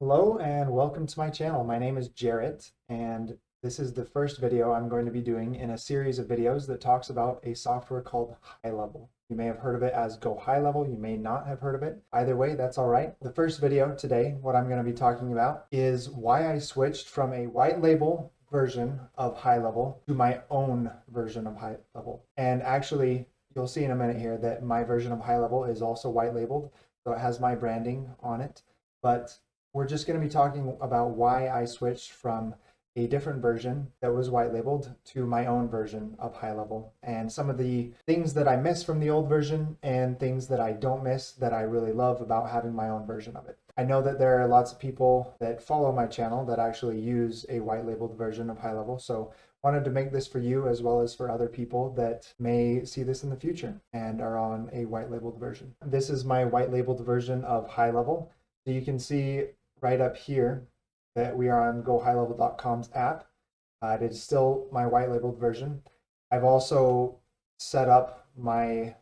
Hello and welcome to my channel. My name is Jarrett, and this is the first video I'm going to be doing in a series of videos that talks about a software called HighLevel. You may have heard of it as Go HighLevel, you may not have heard of it. Either way, that's all right. The first video today, what I'm going to be talking about is why I switched from a white label version of HighLevel to my own version of HighLevel. And actually, you'll see in a minute here that my version of HighLevel is also white labeled, so it has my branding on it. But we're just going to be talking about why I switched from a different version that was white labeled to my own version of HighLevel, and some of the things that I miss from the old version and things that I don't miss that I really love about having my own version of it. I know that there are lots of people that follow my channel that actually use a white labeled version of HighLevel, so wanted to make this for you as well as for other people that may see this in the future and are on a white labeled version. This is my white labeled version of HighLevel. So you can see right up here that we are on GoHighLevel.com's app. It is still my white labeled version. I've also set up my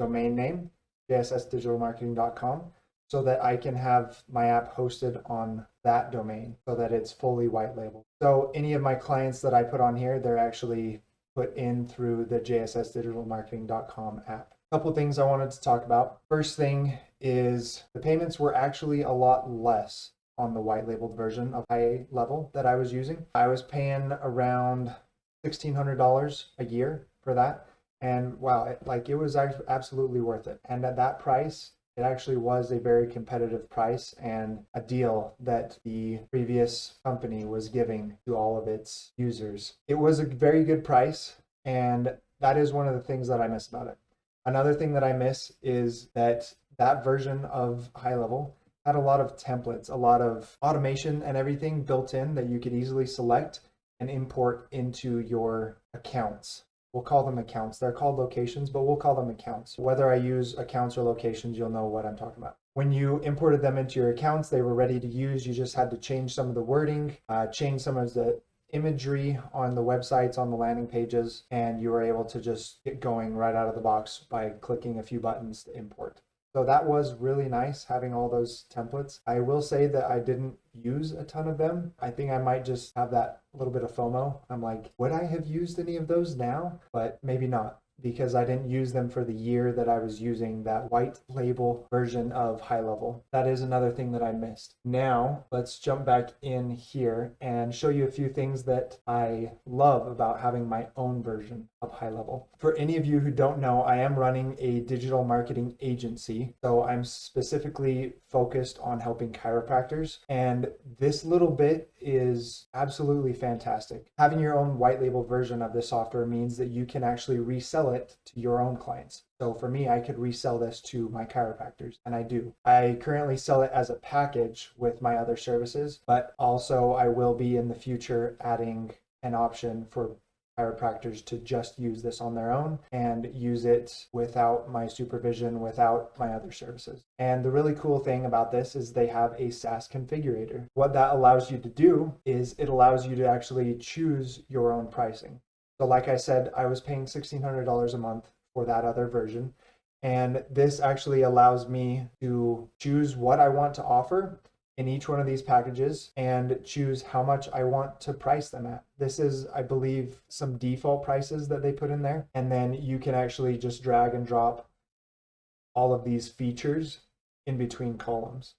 domain name, JSSDigitalMarketing.com, so that I can have my app hosted on that domain so that it's fully white labeled. So any of my clients that I put on here, they're actually put in through the JSSDigitalMarketing.com app. A couple things I wanted to talk about. First thing is the payments were actually a lot less on the white labeled version of HighLevel that I was using. I was paying around $1,600 a year for that. And wow, it was absolutely worth it. And at that price, it actually was a very competitive price and a deal that the previous company was giving to all of its users. It was a very good price, and that is one of the things that I miss about it. Another thing that I miss is that version of HighLevel had a lot of templates, a lot of automation and everything built in that you could easily select and import into your accounts. We'll call them accounts. They're called locations, but we'll call them accounts. Whether I use accounts or locations, you'll know what I'm talking about. When you imported them into your accounts, they were ready to use. You just had to change some of the wording, change some of the imagery on the websites, on the landing pages, and you were able to just get going right out of the box by clicking a few buttons to import. So that was really nice having all those templates. I will say that I didn't use a ton of them. I think I might just have that little bit of FOMO. I'm like, would I have used any of those now? But maybe not, because I didn't use them for the year that I was using that white label version of HighLevel. That is another thing that I missed. Now, let's jump back in here and show you a few things that I love about having my own version of HighLevel. For any of you who don't know, I am running a digital marketing agency. So I'm specifically focused on helping chiropractors. And this little bit is absolutely fantastic. Having your own white label version of this software means that you can actually resell it to your own clients. So for me, I could resell this to my chiropractors, and I do. I currently sell it as a package with my other services, but also I will be in the future adding an option for chiropractors to just use this on their own and use it without my supervision, without my other services. And the really cool thing about this is they have a SaaS configurator. What that allows you to do is it allows you to actually choose your own pricing. So like I said, I was paying $1,600 a month for that other version. And this actually allows me to choose what I want to offer in each one of these packages and choose how much I want to price them at. This is, I believe, some default prices that they put in there. And then you can actually just drag and drop all of these features in between columns.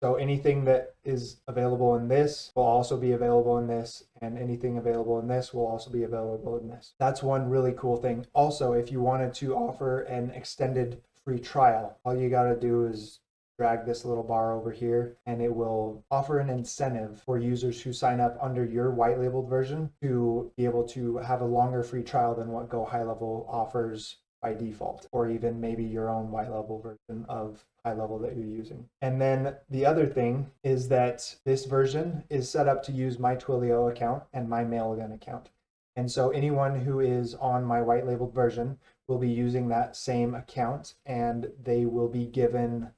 So anything that is available in this will also be available in this, and anything available in this will also be available in this. That's one really cool thing. Also, if you wanted to offer an extended free trial, all you got to do is drag this little bar over here, and it will offer an incentive for users who sign up under your white labeled version to be able to have a longer free trial than what Go HighLevel offers by default, or even maybe your own white label version of HighLevel that you're using. And then the other thing is that this version is set up to use my Twilio account and my Mailgun account. And so anyone who is on my white labeled version will be using that same account, and they will be given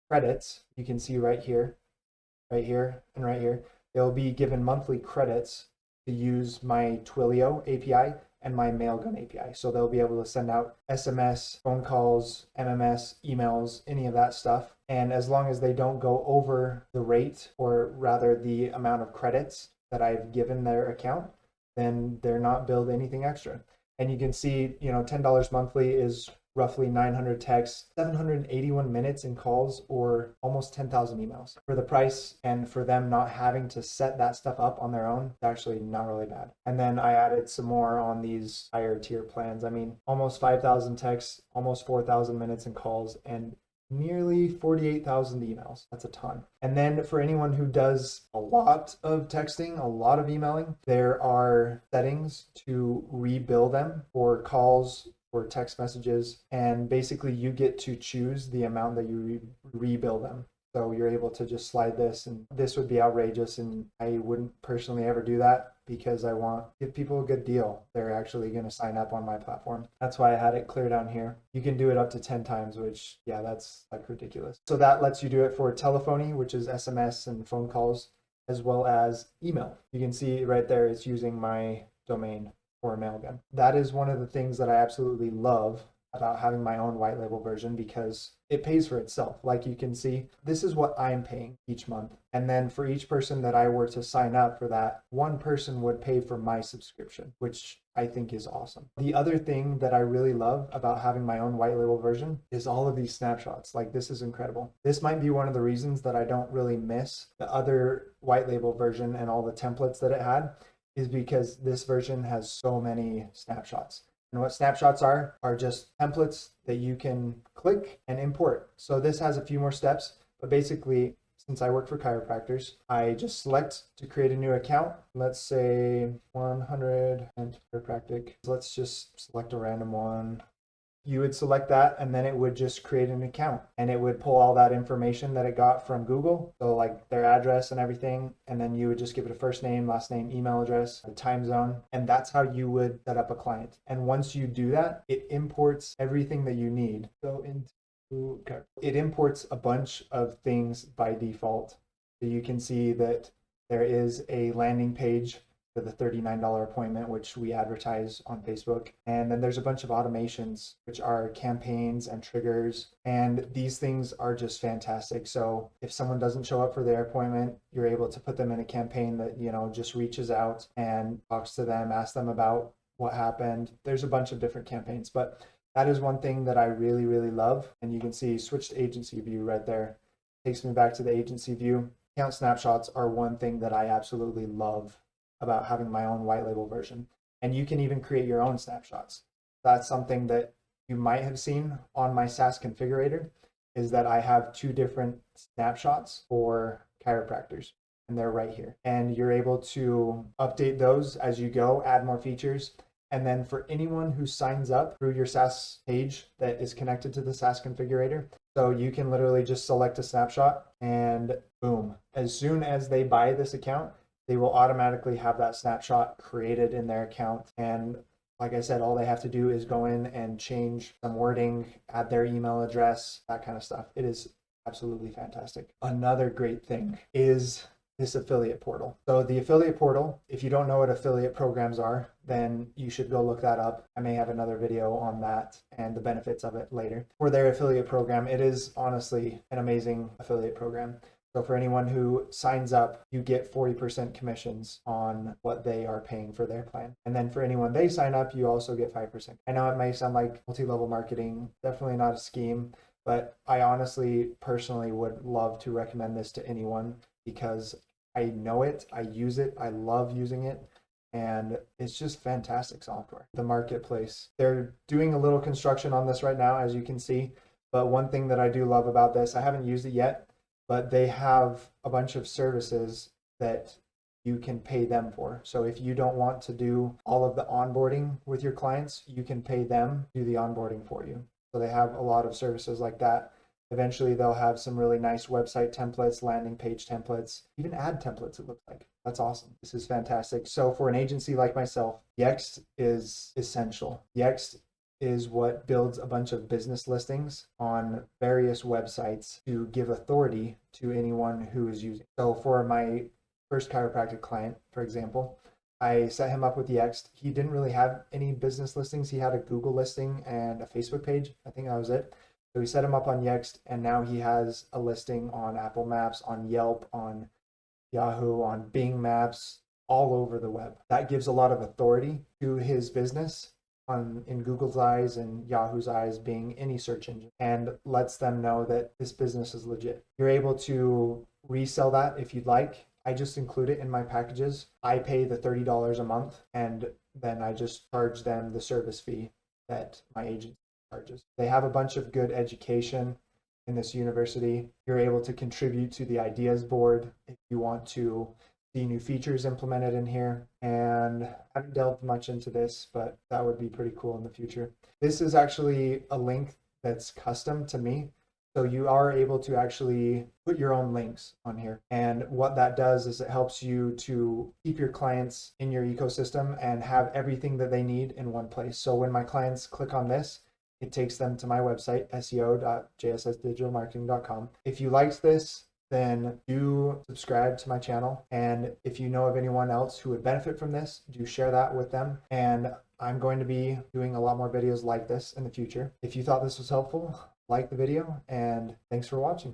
credits. You can see right here, and right here. They'll be given monthly credits to use my Twilio API and my Mailgun API. So they'll be able to send out SMS, phone calls, MMS, emails, any of that stuff And as long as they don't go over the rate, or rather the amount of credits that I've given their account, then they're not billed anything extra. And you can see, $10 monthly is roughly 900 texts, 781 minutes in calls, or almost 10,000 emails. For the price and for them not having to set that stuff up on their own, it's actually not really bad. And then I added some more on these higher tier plans. I mean, almost 5,000 texts, almost 4,000 minutes in calls, and nearly 48,000 emails. That's a ton. And then for anyone who does a lot of texting, a lot of emailing, there are settings to rebill them for calls or text messages. And basically you get to choose the amount that you rebill them. So you're able to just slide this, and this would be outrageous. And I wouldn't personally ever do that because I want to give people a good deal. They're actually going to sign up on my platform. That's why I had it clear down here. You can do it up to 10 times, which, yeah, that's like ridiculous. So that lets you do it for telephony, which is SMS and phone calls, as well as email. You can see right there, it's using my domain for a mailgun. That is one of the things that I absolutely love about having my own white label version, because it pays for itself. Like you can see, this is what I'm paying each month. And then for each person that I were to sign up for that, one person would pay for my subscription, which I think is awesome. The other thing that I really love about having my own white label version is all of these snapshots. Like, this is incredible. This might be one of the reasons that I don't really miss the other white label version and all the templates that it had, is because this version has so many snapshots. And what snapshots are just templates that you can click and import. So this has a few more steps, but basically, since I work for chiropractors, I just select to create a new account. Let's say 100 and chiropractic. Let's just select a random one. You would select that, and then it would just create an account, and it would pull all that information that it got from Google. So like their address and everything. And then you would just give it a first name, last name, email address, the time zone. And that's how you would set up a client. And once you do that, it imports everything that you need. It imports a bunch of things by default. So you can see that there is a landing page for the $39 appointment, which we advertise on Facebook. And then there's a bunch of automations, which are campaigns and triggers. And these things are just fantastic. So if someone doesn't show up for their appointment, you're able to put them in a campaign that, just reaches out and talks to them, asks them about what happened. There's a bunch of different campaigns, but that is one thing that I really, really love. And you can see switch to agency view right there. Takes me back to the agency view. Account snapshots are one thing that I absolutely love about having my own white label version. And you can even create your own snapshots. That's something that you might have seen on my SaaS configurator, is that I have 2 different snapshots for chiropractors, and they're right here. And you're able to update those as you go, add more features. And then for anyone who signs up through your SaaS page that is connected to the SaaS configurator, so you can literally just select a snapshot and boom, as soon as they buy this account, they will automatically have that snapshot created in their account. And like I said, all they have to do is go in and change some wording, add their email address, that kind of stuff. It is absolutely fantastic. Another great thing is this affiliate portal. So the affiliate portal, if you don't know what affiliate programs are, then you should go look that up. I may have another video on that and the benefits of it later. For their affiliate program, it is honestly an amazing affiliate program. So for anyone who signs up, you get 40% commissions on what they are paying for their plan. And then for anyone they sign up, you also get 5%. I know it may sound like multi-level marketing, definitely not a scheme, but I honestly, personally would love to recommend this to anyone because I know it, I use it, I love using it, and it's just fantastic software. The marketplace, they're doing a little construction on this right now, as you can see, but one thing that I do love about this, I haven't used it yet, but they have a bunch of services that you can pay them for. So if you don't want to do all of the onboarding with your clients, you can pay them to do the onboarding for you. So they have a lot of services like that. Eventually they'll have some really nice website templates, landing page templates, even ad templates, it looks like. That's awesome. This is fantastic. So for an agency like myself, Yext is essential. Yext is what builds a bunch of business listings on various websites to give authority to anyone who is using. So for my first chiropractic client, for example, I set him up with Yext. He didn't really have any business listings. He had a Google listing and a Facebook page. I think that was it. So we set him up on Yext, and now he has a listing on Apple Maps, on Yelp, on Yahoo, on Bing Maps, all over the web. That gives a lot of authority to his business in Google's eyes and Yahoo's eyes, Bing, any search engine, and lets them know that this business is legit. You're able to resell that if you'd like. I just include it in my packages. I pay the $30 a month, and then I just charge them the service fee that my agent charges. They have a bunch of good education in this university. You're able to contribute to the ideas board if you want to see new features implemented in here. And I haven't delved much into this, but that would be pretty cool in the future. This is actually a link that's custom to me. So you are able to actually put your own links on here. And what that does is it helps you to keep your clients in your ecosystem and have everything that they need in one place. So when my clients click on this, it takes them to my website, seo.jssdigitalmarketing.com. If you liked this, then do subscribe to my channel. And if you know of anyone else who would benefit from this, do share that with them. And I'm going to be doing a lot more videos like this in the future. If you thought this was helpful, like the video, and thanks for watching.